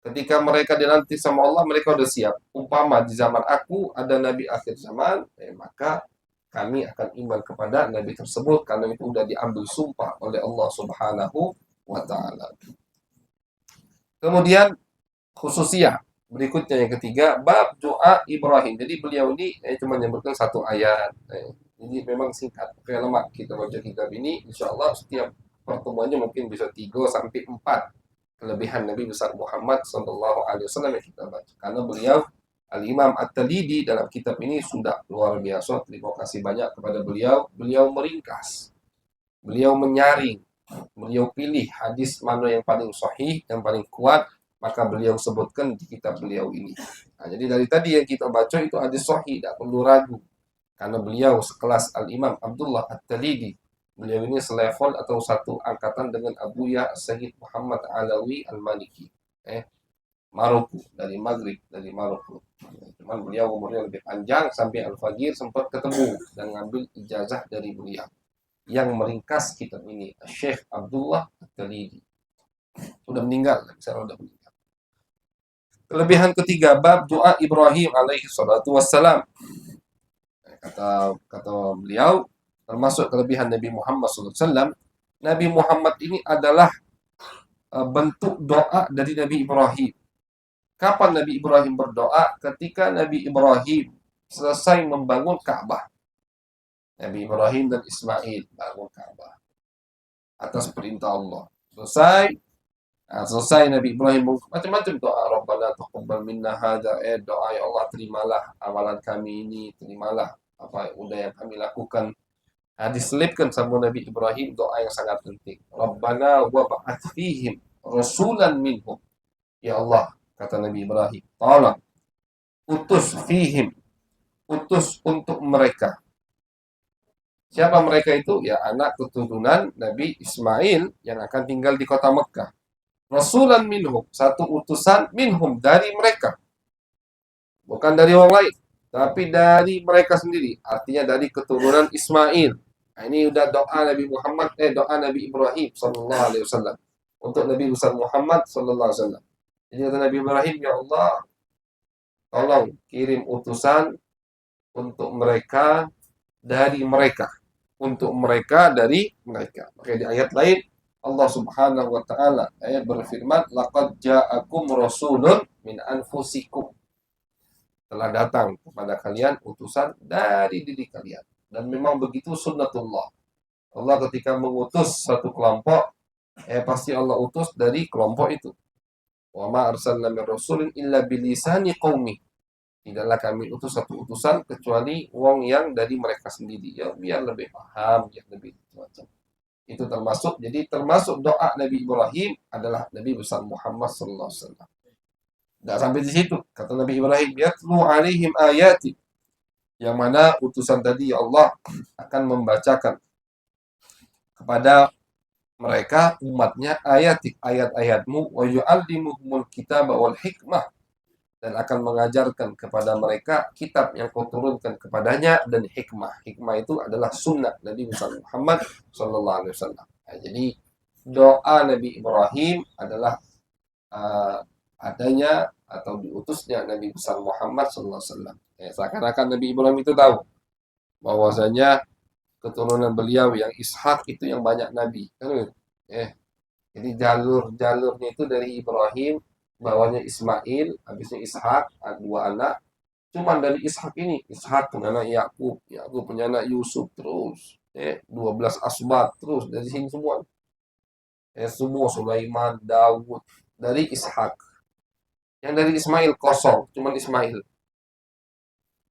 Ketika mereka dilantik sama Allah, mereka sudah siap. Umpama di zaman aku ada Nabi akhir zaman, maka kami akan iman kepada Nabi tersebut, karena itu sudah diambil sumpah oleh Allah Subhanahu wa Ta'ala. Kemudian khususiyah berikutnya yang ketiga, bab doa Ibrahim. Jadi beliau ini cuma menyebutkan satu ayat. Jadi memang singkat. Kayak lama kita baca kitab ini, insya Allah setiap pertemuannya mungkin bisa 3-4 kelebihan Nabi besar Muhammad Sallallahu Alaihi Wasallam yang kita baca. Karena beliau Al-Imam At-Talidi dalam kitab ini sudah luar biasa. Terima kasih banyak kepada beliau. Beliau meringkas, beliau menyaring, beliau pilih hadis mana yang paling sahih, yang paling kuat, maka beliau sebutkan di kitab beliau ini. Jadi dari tadi yang kita baca itu hadis sahih, tidak perlu ragu. Karena beliau sekelas Al-Imam Abdullah At-Talidi. Beliau ini selevel atau satu angkatan dengan Abu Ya Sayyid Muhammad Alawi Al-Maliki. Maroko, dari Maghrib, dari Maroko. Cuman beliau umurnya lebih panjang, sampai Al-Fagir sempat ketemu dan ngambil ijazah dari beliau. Yang meringkas kitab ini, Syekh Abdullah At-Talidi. Sudah meninggal, sudah meninggal. Kelebihan ketiga, bab doa Ibrahim alaihi salatu wassalam. Kata beliau, termasuk kelebihan Nabi Muhammad SAW, Nabi Muhammad ini adalah bentuk doa dari Nabi Ibrahim. Kapan Nabi Ibrahim berdoa? Ketika Nabi Ibrahim selesai membangun Ka'bah. Nabi Ibrahim dan Ismail bangun Ka'bah atas perintah Allah. Selesai Nabi Ibrahim macam-macam doa. Rabbana taqabbal minna hadza, doa ya Allah, terimalah amalan kami ini, terimalah apa udah yang kami lakukan. Diselipkan sama Nabi Ibrahim doa yang sangat penting. Rabbana wa ba'ath fihim rasulan minhum. Ya Allah, kata Nabi Ibrahim, tolong utus fihim, utus untuk mereka. Siapa mereka itu? Ya anak keturunan Nabi Ismail yang akan tinggal di kota Mekah. Rasulan minhum, satu utusan minhum, dari mereka. Bukan dari orang lain, tapi dari mereka sendiri. Artinya dari keturunan Ismail. Nah, ini udah doa Nabi Muhammad, doa Nabi Ibrahim sallallahu alaihi wasallam untuk Nabi besar Muhammad sallallahu alaihi wasallam. Jadi kata Nabi Ibrahim, ya Allah, tolong kirim utusan untuk mereka dari mereka. Untuk mereka dari mereka. Oke, di ayat lain Allah Subhanahu wa taala berfirman, laqad ja'akum rasulun min anfusikum. Telah datang kepada kalian utusan dari diri kalian. Dan memang begitu sunnatullah. Allah ketika mengutus satu kelompok, pasti Allah utus dari kelompok itu. Wa ma arsalna min rasulin illa bilisani qaumi. Tidaklah kami utus satu utusan kecuali wong yang dari mereka sendiri, ya biar lebih paham, biar lebih macam. Itu termasuk, jadi termasuk doa Nabi Ibrahim adalah Nabi besar Muhammad sallallahu alaihi wasallam. Tidak sampai di situ, kata Nabi Ibrahim, yatlu alaihim ayati, yang mana utusan tadi ya Allah akan membacakan kepada mereka umatnya ayat-ayatmu, wa yu'allimuhumul kitaba wal hikmah, dan akan mengajarkan kepada mereka kitab yang kau turunkan kepadanya dan hikmah. Hikmah itu adalah sunnah Nabi Muhammad sallallahu alaihi wasallam. Nah, jadi doa Nabi Ibrahim adalah adanya atau diutusnya Nabi besar Muhammad sallallahu alaihi wasallam. Seakan-akan Nabi Ibrahim itu tahu bahwasanya keturunan beliau yang Ishak itu yang banyak nabi. Jadi jalurnya itu dari Ibrahim, bawahnya Ismail, habisnya Ishak, dua anak. Cuman dari Ishak ini, Ishak punya anak Yakub, Yakub punya anak Yusuf, terus 12 asbat, terus dari sini semua. Semua Sulaiman, Daud, dari Ishak. Yang dari Ismail kosong, cuman Ismail.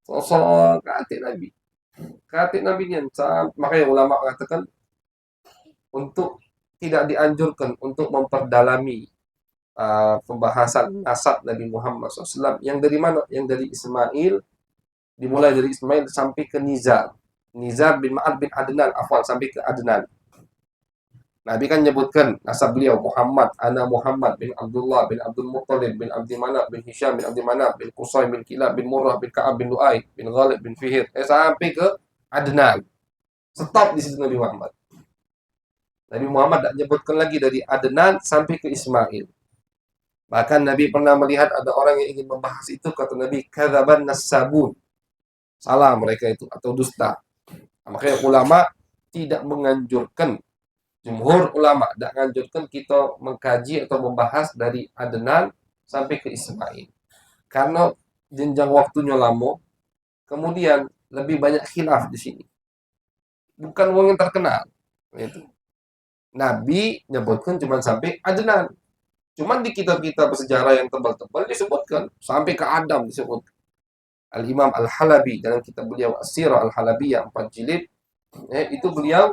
Kosong, katik Nabi. Katik Nabi yang makanya ulama mengatakan untuk tidak dianjurkan untuk memperdalami pembahasan nasab Nabi Muhammad SAW. Yang dari mana? Yang dari Ismail, dimulai dari Ismail sampai ke Nizar. Nizar bin Ma'ad bin Adnan, sampai ke Adnan. Nabi kan nyebutkan nasab beliau Muhammad, ana Muhammad bin Abdullah bin Abdul Muttalib bin Abdi Manaf bin Hisham bin Abdi Manaf bin Qusay bin Kilab bin Murrah bin Ka'ab bin Lu'ay bin Ghalib bin Fihir. Sampai ke Adnan. Stop di situ Nabi Muhammad. Nabi Muhammad tak nyebutkan lagi dari Adnan sampai ke Ismail. Bahkan Nabi pernah melihat ada orang yang ingin membahas itu, kata Nabi, kadzaban nasabun. Salah mereka itu, atau dusta. Makanya ulama tidak menganjurkan, jumhur ulama tidak menganjurkan kita mengkaji atau membahas dari Adnan sampai ke Ismail. Karena jenjang waktunya lama, kemudian lebih banyak khilaf di sini. Bukan orang yang terkenal. Itu. Nabi nyebutkan cuma sampai Adnan. Cuman di kitab-kitab sejarah yang tebal-tebal disebutkan sampai ke Adam disebut. Al-Imam Al-Halabi dalam kitab beliau As-Sirah Al-Halabiyah 4 jilid, itu beliau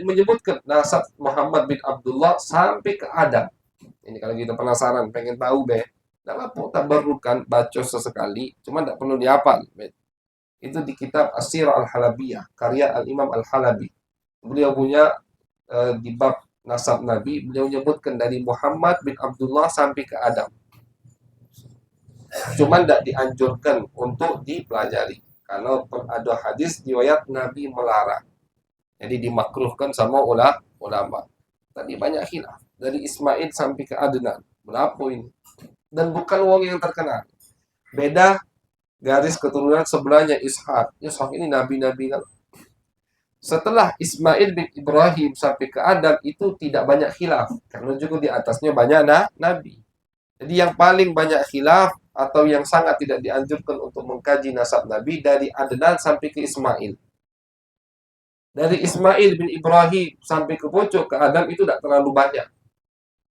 menyebutkan nasab Muhammad bin Abdullah sampai ke Adam. Ini kalau kita penasaran, pengen tahu enggak apa-apa, tabarrukan baca sesekali, cuma enggak perlu dihafal. Itu di kitab As-Sirah Al-Halabiyah karya Al-Imam Al-Halabi. Beliau punya di bab nasab Nabi, beliau menyebutkan dari Muhammad bin Abdullah sampai ke Adam. Cuman tidak dianjurkan untuk dipelajari. Karena ada hadis riwayat Nabi melarang. Jadi dimakruhkan sama ulama. Tadi banyak khilaf. Dari Ismail sampai ke Adnan. Berapa ini? Dan bukan orang yang terkenal. Beda garis keturunan sebelahnya Ishak. Ishak ini nabi-nabi kan. Setelah Ismail bin Ibrahim sampai ke Adam itu tidak banyak khilaf. Karena juga di atasnya banyak nabi. Jadi yang paling banyak khilaf atau yang sangat tidak dianjurkan untuk mengkaji nasab Nabi dari Adnan sampai ke Ismail. Dari Ismail bin Ibrahim sampai ke Bocok ke Adam itu tidak terlalu banyak.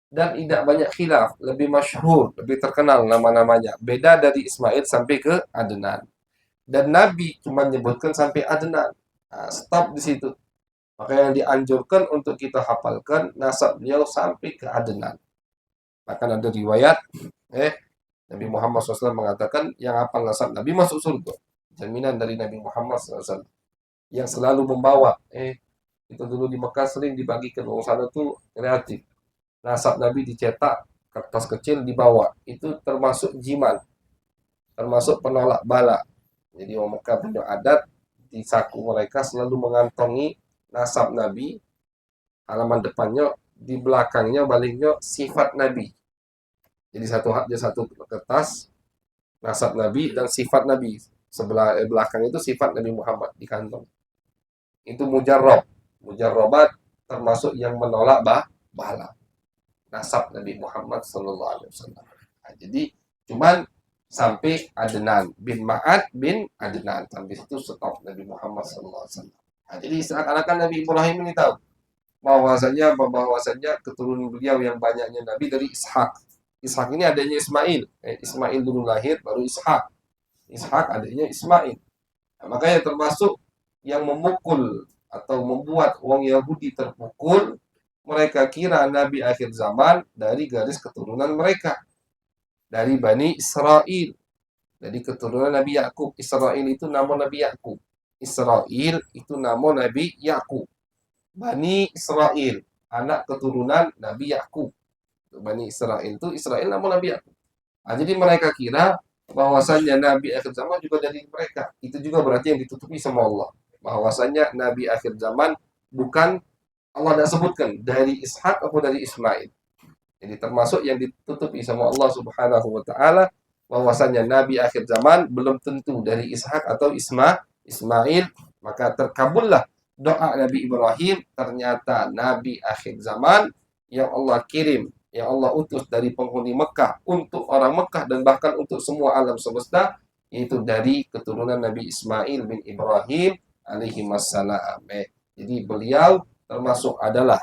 Dan tidak banyak khilaf, lebih masyhur, lebih terkenal nama-namanya. Beda dari Ismail sampai ke Adnan. Dan Nabi cuma menyebutkan sampai Adnan. Nah, stop di situ. Maka yang dianjurkan untuk kita hafalkan nasab beliau sampai ke Adnan. Bahkan ada riwayat, Nabi Muhammad SAW mengatakan yang hafal nasab Nabi masuk surga. Jaminan dari Nabi Muhammad SAW. Yang selalu membawa, itu dulu di Mekah sering dibagikan orang sana tuh kreatif. Nasab Nabi dicetak, kertas kecil dibawa. Itu termasuk jimat, termasuk penolak bala. Jadi orang Mekah punya adat, di saku mereka selalu mengantongi nasab Nabi, halaman depannya, di belakangnya, baliknya sifat Nabi. Jadi satu kertas, nasab Nabi dan sifat Nabi. Sebelah belakang itu sifat Nabi Muhammad di kantong. Itu mujarrob. Mujarrobat termasuk yang menolak bala. Nasab Nabi Muhammad Sallallahu Alaihi Wasallam. Nah, jadi cuman sampai Adnan bin Ma'ad bin Adnan, sampai situ stop Nabi Muhammad Sallallahu Alaihi Wasallam. Nah, jadi seakan-akan Nabi Ibrahim ini tahu bahwasanya keturunan beliau yang banyaknya Nabi dari Ishak. Ishak ini adanya Ismail. Ismail dulu lahir baru Ishak. Ishak adanya Ismail. Nah, makanya termasuk yang memukul atau membuat orang Yahudi terpukul, mereka kira Nabi akhir zaman dari garis keturunan mereka, dari Bani Israel, dari keturunan Nabi Yakub. Israel itu nama Nabi Yakub. Israel itu nama Nabi Yakub. Bani Israel, anak keturunan Nabi Yakub. Bani Israel itu Israel nama Nabi Yakub. Nah, jadi mereka kira bahwasannya Nabi akhir zaman juga dari mereka. Itu juga berarti yang ditutupi sama Allah. Bahwasannya Nabi akhir zaman bukan, Allah tidak sebutkan dari Ishak atau dari Ismail. Jadi termasuk yang ditutupi sama Allah Subhanahu wa taala bahwasanya nabi akhir zaman belum tentu dari Ishak atau Ismail, maka terkabullah doa Nabi Ibrahim, ternyata nabi akhir zaman yang Allah kirim, yang Allah utus dari penghuni Mekah untuk orang Mekah dan bahkan untuk semua alam semesta, yaitu dari keturunan Nabi Ismail bin Ibrahim alaihi wassalam. Jadi beliau termasuk adalah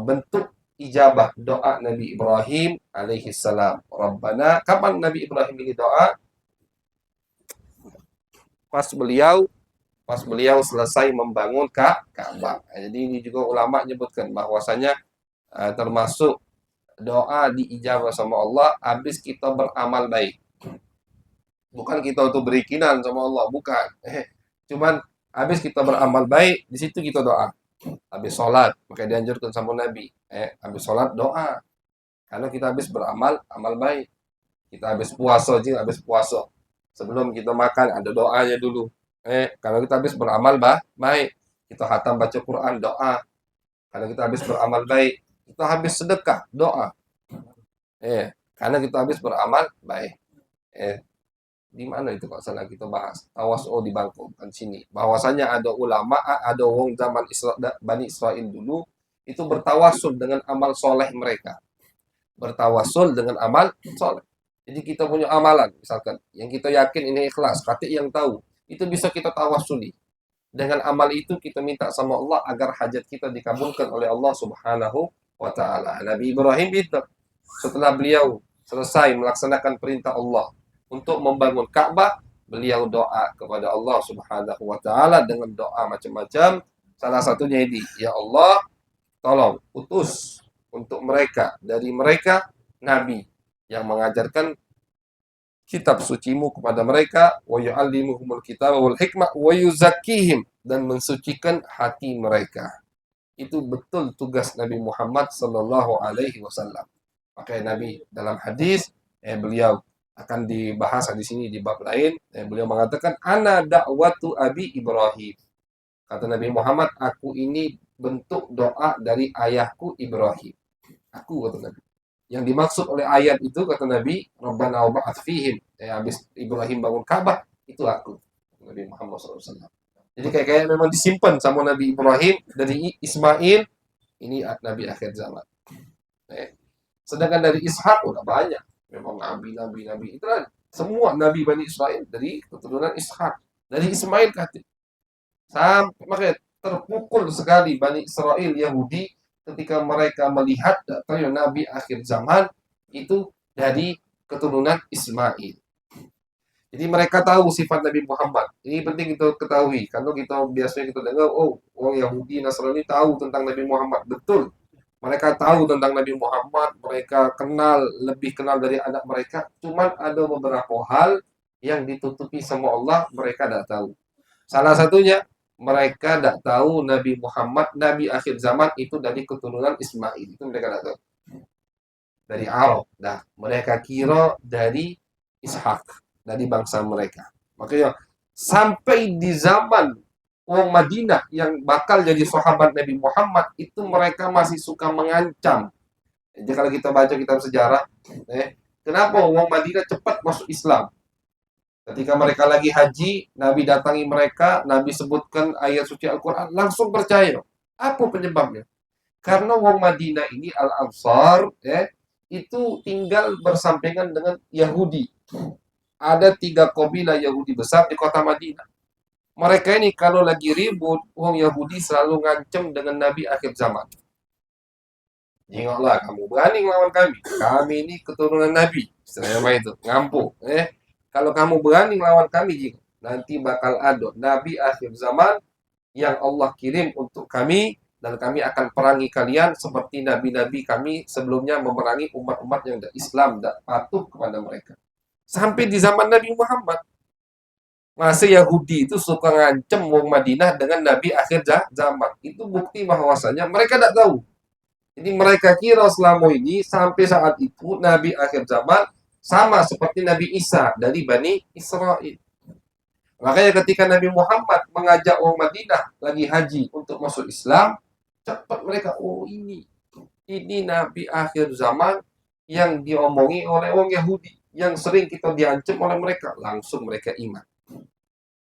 bentuk ijabah doa Nabi Ibrahim alaihi salam. Rabbana, kapan Nabi Ibrahim ini doa? Pas beliau selesai membangun Ka'bah. Jadi ini juga ulama menyebutkan bahwasanya termasuk doa diijabah sama Allah habis kita beramal baik. Bukan kita untuk berikinan sama Allah, bukan. Cuman habis kita beramal baik, di situ kita doa. Habis sholat, maka dianjurkan sama Nabi. Habis sholat doa. Karena kita habis beramal, amal baik. Kita habis puasa aja, habis puasa. Sebelum kita makan, ada doanya dulu. Kalau kita habis beramal baik. Kita khatam baca Quran, doa. Kalau kita habis beramal baik. Kita habis sedekah, doa. Karena kita habis beramal baik. Di mana itu Pak salah kita bahas? Awas di Bangkok, bukan sini. Bahwasanya ada ulama, ada orang zaman Bani Israel dulu, itu bertawasul dengan amal soleh mereka. Bertawasul dengan amal soleh. Jadi kita punya amalan, misalkan, yang kita yakin ini ikhlas, kata yang tahu, itu bisa kita tawasuli. Dengan amal itu kita minta sama Allah agar hajat kita dikabulkan oleh Allah Subhanahu wa taala. Nabi Ibrahim itu setelah beliau selesai melaksanakan perintah Allah untuk membangun Ka'bah, beliau doa kepada Allah Subhanahu wa taala dengan doa macam-macam. Salah satunya ini, ya Allah, tolong utus untuk mereka, dari mereka nabi yang mengajarkan kitab sucimu kepada mereka, wa yu'allimuhumul kitab wal hikmah wa yuzakkihim, dan mensucikan hati mereka. Itu betul tugas Nabi Muhammad sallallahu alaihi wasallam. Makanya Nabi dalam hadis beliau akan dibahas di sini di bab lain, beliau mengatakan ana da'watu abi Ibrahim. Kata Nabi Muhammad, aku ini bentuk doa dari ayahku Ibrahim. Aku, kata Nabi. Yang dimaksud oleh ayat itu, kata Nabi, Rabbana wab'ath fihim. Habis Ibrahim bangun Ka'bah, itu aku. Nabi Muhammad SAW. Jadi kayak memang disimpan sama Nabi Ibrahim dari Ismail, ini Nabi akhir zaman. Sedangkan dari Ishak udah banyak. Memang nabi. Itu kan semua nabi Bani Israel dari keturunan Ishak. Dari Ismail kata. Sampai makanya terpukul sekali Bani Israel Yahudi ketika mereka melihat datangnya nabi akhir zaman itu dari keturunan Ismail. Jadi mereka tahu sifat Nabi Muhammad. Ini penting kita ketahui. Karena kita biasanya kita dengar, oh, orang Yahudi, Nasrani tahu tentang Nabi Muhammad. Betul. Mereka tahu tentang Nabi Muhammad. Mereka kenal, lebih kenal dari anak mereka. Cuman ada beberapa hal yang ditutupi sama Allah, mereka tidak tahu. Salah satunya, mereka tidak tahu Nabi Muhammad, Nabi akhir zaman itu dari keturunan Ismail. Itu mereka tidak tahu. Dari Arab. Nah, mereka kira dari Ishak. Dari bangsa mereka. Makanya sampai di zaman orang Madinah yang bakal jadi sahabat Nabi Muhammad itu mereka masih suka mengancam. Jadi kalau kita baca kitab sejarah, kenapa orang Madinah cepat masuk Islam? Ketika mereka lagi haji, Nabi datangi mereka, Nabi sebutkan ayat suci Al-Quran, langsung percaya. Apa penyebabnya? Karena orang Madinah ini Al-Ansar, itu tinggal bersampingan dengan Yahudi. Ada 3 kabilah Yahudi besar di kota Madinah. Mereka ini kalau lagi ribut, orang Yahudi selalu ngancem dengan Nabi akhir zaman. Ingatlah, kamu berani melawan kami. Kami ini keturunan Nabi. Selama itu, ngampu. Kalau kamu berani melawan kami, nanti bakal ada Nabi akhir zaman yang Allah kirim untuk kami, dan kami akan perangi kalian seperti Nabi-Nabi kami sebelumnya memerangi umat-umat yang Islam dan patuh kepada mereka. Sampai di zaman Nabi Muhammad. Masa Yahudi itu suka ngancem wong Madinah dengan Nabi akhir zaman. Itu bukti bahwasanya mereka tidak tahu. Jadi mereka kira selama ini sampai saat itu Nabi akhir zaman sama seperti Nabi Isa dari Bani Israel. Makanya ketika Nabi Muhammad mengajak orang Madinah lagi haji untuk masuk Islam, cepat mereka, oh ini Nabi akhir zaman yang diomongi oleh orang Yahudi. Yang sering kita diancam oleh mereka, langsung mereka iman.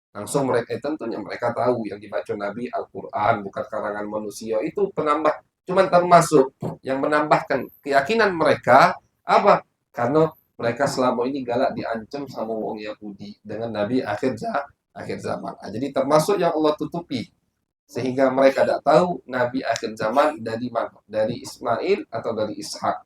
Langsung mereka, tentunya mereka tahu yang dibaca Nabi Al-Quran bukan karangan manusia, itu penambah, cuman termasuk yang menambahkan keyakinan mereka, apa? Karena mereka selama ini galak diancam sama orang Yahudi dengan Nabi akhir zaman. Nah, jadi termasuk yang Allah tutupi, sehingga mereka tidak tahu Nabi akhir zaman dari mana, dari Ismail atau dari Ishak.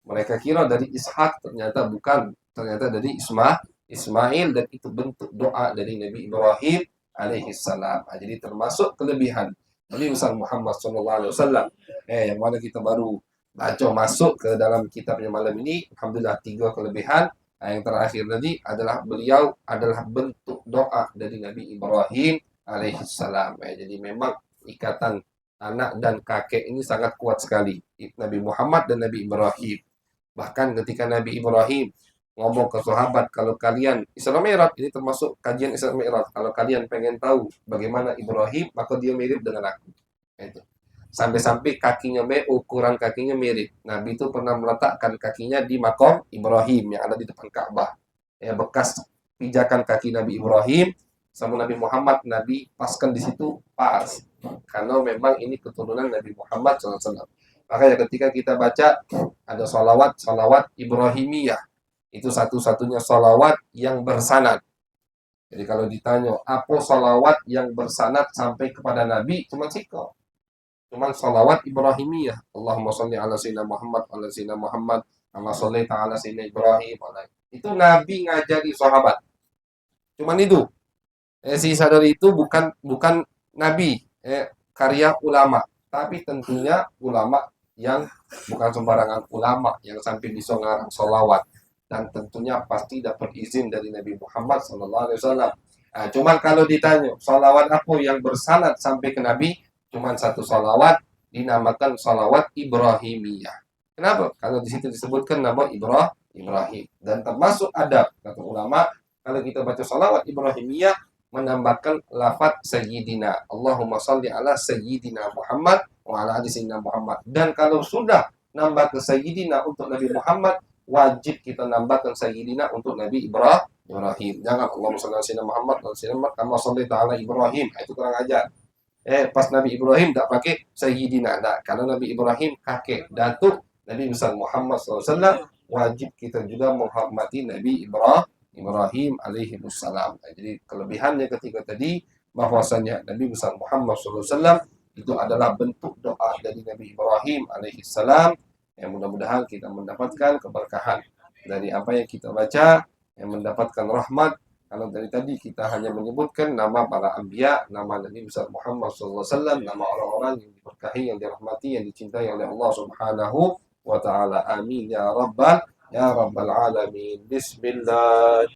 Mereka kira dari Ishak, ternyata bukan. Ternyata dari Ismail, dan itu bentuk doa dari Nabi Ibrahim alaihissalam. Jadi termasuk kelebihan Nabi besar Muhammad SAW, yang mana kita baru baca masuk ke dalam kitabnya malam ini. Alhamdulillah 3 kelebihan. Yang terakhir tadi adalah beliau adalah bentuk doa dari Nabi Ibrahim alaihissalam. Jadi memang ikatan anak dan kakek ini sangat kuat sekali. Nabi Muhammad dan Nabi Ibrahim. Bahkan ketika Nabi Ibrahim ngomong ke sahabat, kalau kalian Isra Mi'raj, ini termasuk kajian Isra Mi'raj, kalau kalian pengen tahu bagaimana Ibrahim, maka dia mirip dengan aku. Itu. Sampai-sampai kakinya, ukuran kakinya mirip. Nabi itu pernah meletakkan kakinya di makom Ibrahim yang ada di depan Ka'bah. Bekas pijakan kaki Nabi Ibrahim sama Nabi Muhammad, Nabi paskan di situ pas. Karena memang ini keturunan Nabi Muhammad SAW. Makanya ketika kita baca ada salawat Ibrahimiyah, itu satu-satunya salawat yang bersanad. Jadi kalau ditanya apa salawat yang bersanad sampai kepada Nabi, cuma siko. Cuma salawat Ibrahimiyah. Allahumma sholli ala sayyidina Muhammad, ala sayyidina Muhammad, ala sholli ta'ala sayyidina Ibrahim. Itu Nabi ngajari sahabat. Cuman itu. Sisa dari itu bukan Nabi, karya ulama. Tapi tentunya ulama yang bukan sembarangan ulama yang sampai bisa ngarang salawat. Dan tentunya pasti dapat izin dari Nabi Muhammad SAW. Nah, cuman kalau ditanya salawat apa yang bersanad sampai ke Nabi, cuman satu salawat, dinamakan salawat Ibrahimiyah. Kenapa? Kalau di situ disebutkan nama Ibrahim. Dan termasuk adab kata ulama, kalau kita baca salawat Ibrahimiyah, menambahkan lafaz Sayyidina. Allahumma sholli ala Sayyidina Muhammad wa ala ali Sayyidina Muhammad. Dan kalau sudah nambah ke Sayyidina untuk Nabi Muhammad, wajib kita nambahkan Sayyidina untuk Nabi Ibrahim. Jangan Allahumma sholli ala Sayyidina Muhammad wa Sayyidina kama sholli ta'ala Ibrahim. Itu kurang ajar. Pas Nabi Ibrahim tak pakai Sayyidina. Nah, karena Nabi Ibrahim kakek, datuk Nabi besar Muhammad SAW, wajib kita juga menghormati Nabi Ibrahim alaihi wassalam. Jadi kelebihannya ketika tadi bahwasanya Nabi besar Muhammad SAW itu adalah bentuk doa dari Nabi Ibrahim alaihi salam, yang mudah-mudahan kita mendapatkan keberkahan dari apa yang kita baca, yang mendapatkan rahmat. Kalau dari tadi kita hanya menyebutkan nama para anbiya, nama Nabi besar Muhammad SAW, nama orang-orang yang diberkahi, yang dirahmati, yang dicintai oleh Allah Subhanahu wa ta'ala. Amin ya rabbal alamin. Bismillah.